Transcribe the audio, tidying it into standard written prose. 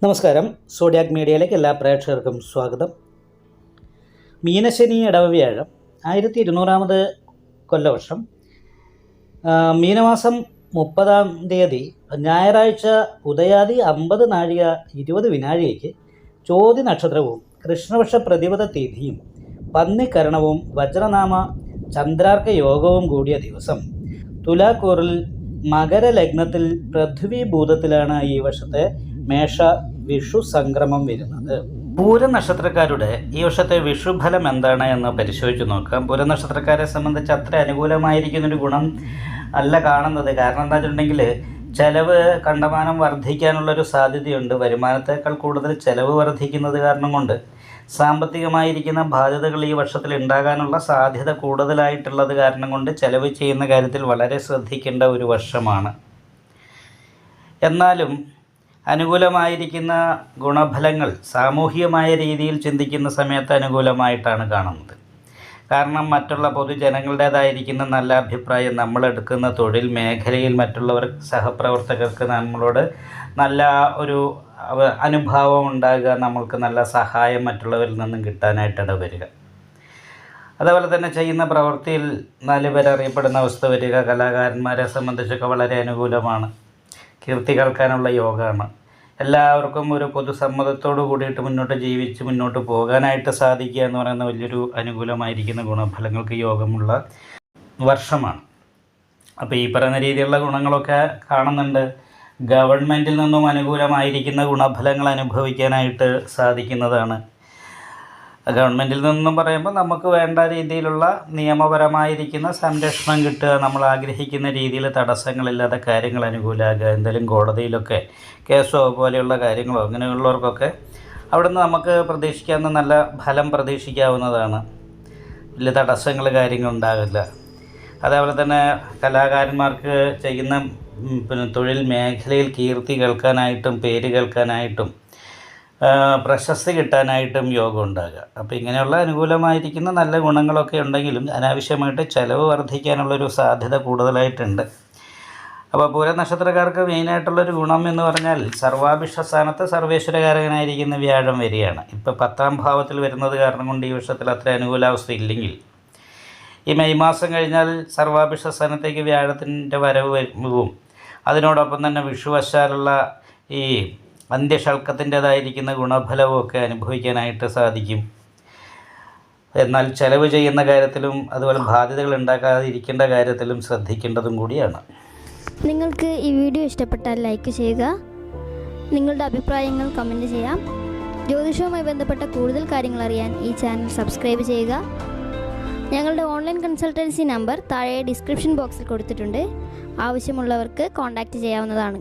നമസ്കാരം. സോഡിയാക് മീഡിയയിലേക്ക് എല്ലാ പ്രേക്ഷകർക്കും സ്വാഗതം. മീനശനി ഇടവവ്യാഴം 1200 കൊല്ലവർഷം മീനമാസം 30 ഞായറാഴ്ച ഉദയാദി 50 നാഴിക 20 വിനാഴികയ്ക്ക് ചോതി നക്ഷത്രവും കൃഷ്ണപക്ഷ പ്രതിപദ തിഥിയും പന്നിക്കരണവും വജ്രനാമ ചന്ദ്രാർക്ക യോഗവും കൂടിയ ദിവസം തുലാക്കൂറിൽ മകരലഗ്നത്തിൽ പൃഥ്വിഭൂതത്തിലാണ് ഈ വർഷത്തെ മേഷ വിഷു സംക്രമം വരുന്നത്. പൂര നക്ഷത്രക്കാരുടെ ഈ വർഷത്തെ വിഷുഫലം എന്താണ് എന്ന് പരിശോധിച്ച് നോക്കാം. പൂര നക്ഷത്രക്കാരെ സംബന്ധിച്ച് അത്ര അനുകൂലമായിരിക്കുന്നൊരു ഗുണം അല്ല കാണുന്നത്. കാരണം എന്താ വെച്ചിട്ടുണ്ടെങ്കിൽ ചെലവ് കണ്ടമാനം വർദ്ധിക്കാനുള്ളൊരു സാധ്യതയുണ്ട്. വരുമാനത്തേക്കാൾ കൂടുതൽ ചെലവ് വർദ്ധിക്കുന്നത് കാരണം കൊണ്ട് സാമ്പത്തികമായിരിക്കുന്ന ബാധ്യതകൾ ഈ വർഷത്തിൽ ഉണ്ടാകാനുള്ള സാധ്യത കൂടുതലായിട്ടുള്ളത് കാരണം കൊണ്ട് ചെലവ് ചെയ്യുന്ന കാര്യത്തിൽ വളരെ ശ്രദ്ധിക്കേണ്ട ഒരു വർഷമാണ്. എന്നാലും അനുകൂലമായിരിക്കുന്ന ഗുണഫലങ്ങൾ സാമൂഹികമായ രീതിയിൽ ചിന്തിക്കുന്ന സമയത്ത് അനുകൂലമായിട്ടാണ് കാണുന്നത്. കാരണം മറ്റുള്ള പൊതുജനങ്ങളുടേതായിരിക്കുന്ന നല്ല അഭിപ്രായം, നമ്മളെടുക്കുന്ന തൊഴിൽ മേഖലയിൽ മറ്റുള്ളവർ സഹപ്രവർത്തകർക്ക് നമ്മളോട് നല്ല ഒരു അനുഭാവം ഉണ്ടാകുക, നമ്മൾക്ക് നല്ല സഹായം മറ്റുള്ളവരിൽ നിന്നും കിട്ടാനായിട്ട് ഇടവരിക. അതേപോലെ തന്നെ ചെയ്യുന്ന പ്രവൃത്തിയിൽ 4 പേർ അറിയപ്പെടുന്ന അവസ്ഥ വരിക കലാകാരന്മാരെ സംബന്ധിച്ചൊക്കെ വളരെ അനുകൂലമാണ്. കീർത്തി കേൾക്കാനുള്ള യോഗമാണ്. എല്ലാവർക്കും ഒരു പൊതുസമ്മതത്തോടു കൂടിയിട്ട് മുന്നോട്ട് പോകാനായിട്ട് സാധിക്കുക എന്ന് പറയുന്ന വലിയൊരു അനുകൂലമായിരിക്കുന്ന ഗുണഫലങ്ങൾക്ക് യോഗമുള്ള വർഷമാണ്. അപ്പോൾ ഈ പറയുന്ന രീതിയിലുള്ള ഗുണങ്ങളൊക്കെ കാണുന്നുണ്ട്. ഗവൺമെൻറ്റിൽ നിന്നും അനുകൂലമായിരിക്കുന്ന ഗുണഫലങ്ങൾ അനുഭവിക്കാനായിട്ട് സാധിക്കുന്നതാണ്. ഗവൺമെൻറ്റിൽ നിന്നും പറയുമ്പോൾ നമുക്ക് വേണ്ട രീതിയിലുള്ള നിയമപരമായിരിക്കുന്ന സംരക്ഷണം കിട്ടുക, നമ്മൾ ആഗ്രഹിക്കുന്ന രീതിയിൽ തടസ്സങ്ങളില്ലാതെ കാര്യങ്ങൾ അനുകൂലമാകുക. എന്തെങ്കിലും കോടതിയിലൊക്കെ കേസോ പോലെയുള്ള കാര്യങ്ങളോ അങ്ങനെയുള്ളവർക്കൊക്കെ അവിടുന്ന് നമുക്ക് പ്രതീക്ഷിക്കാവുന്ന നല്ല ഫലം പ്രതീക്ഷിക്കാവുന്നതാണ്. വലിയ തടസ്സങ്ങൾ കാര്യങ്ങളുണ്ടാകില്ല. അതേപോലെ തന്നെ കലാകാരന്മാർക്ക് ചെയ്യുന്ന തൊഴിൽ മേഖലയിൽ കീർത്തി കേൾക്കാനായിട്ടും പേര് കേൾക്കാനായിട്ടും പ്രശസ്തി കിട്ടാനായിട്ടും യോഗം ഉണ്ടാകുക. അപ്പോൾ ഇങ്ങനെയുള്ള അനുകൂലമായിരിക്കുന്ന നല്ല ഗുണങ്ങളൊക്കെ ഉണ്ടെങ്കിലും അനാവശ്യമായിട്ട് ചിലവ് വർദ്ധിക്കാനുള്ളൊരു സാധ്യത കൂടുതലായിട്ടുണ്ട്. അപ്പോൾ പൂര നക്ഷത്രക്കാർക്ക് മെയിനായിട്ടുള്ളൊരു ഗുണം എന്ന് പറഞ്ഞാൽ സർവാഭിഷ്ട സ്ഥാനത്ത് സർവേശ്വരകാരകനായിരിക്കുന്ന വ്യാഴം വരികയാണ്. ഇപ്പോൾ 10ാം ഭാവത്തിൽ വരുന്നത് കാരണം കൊണ്ട് ഈ വർഷത്തിൽ അത്ര അനുകൂലാവസ്ഥ ഇല്ലെങ്കിൽ ഈ മെയ് മാസം കഴിഞ്ഞാൽ സർവാഭിഷ്ട സ്ഥാനത്തേക്ക് വ്യാഴത്തിൻ്റെ വരവും അതിനോടൊപ്പം തന്നെ വിഷുവശാലുള്ള ഈ അന്ത്യഷൽക്കത്തിൻ്റേതായിരിക്കുന്ന ഗുണഫലവും ഒക്കെ അനുഭവിക്കാനായിട്ട് സാധിക്കും. എന്നാൽ ചെലവ് ചെയ്യുന്ന കാര്യത്തിലും അതുപോലെ ബാധ്യതകൾ ഉണ്ടാക്കാതിരിക്കേണ്ട കാര്യത്തിലും ശ്രദ്ധിക്കേണ്ടതും കൂടിയാണ്. നിങ്ങൾക്ക് ഈ വീഡിയോ ഇഷ്ടപ്പെട്ടാൽ ലൈക്ക് ചെയ്യുക, നിങ്ങളുടെ അഭിപ്രായങ്ങൾ കമൻറ്റ് ചെയ്യാം. ജ്യോതിഷവുമായി ബന്ധപ്പെട്ട കൂടുതൽ കാര്യങ്ങൾ അറിയാൻ ഈ ചാനൽ സബ്സ്ക്രൈബ് ചെയ്യുക. ഞങ്ങളുടെ ഓൺലൈൻ കൺസൾട്ടൻസി നമ്പർ താഴെ ഡിസ്ക്രിപ്ഷൻ ബോക്സിൽ കൊടുത്തിട്ടുണ്ട്. ആവശ്യമുള്ളവർക്ക് കോൺടാക്റ്റ് ചെയ്യാവുന്നതാണ്.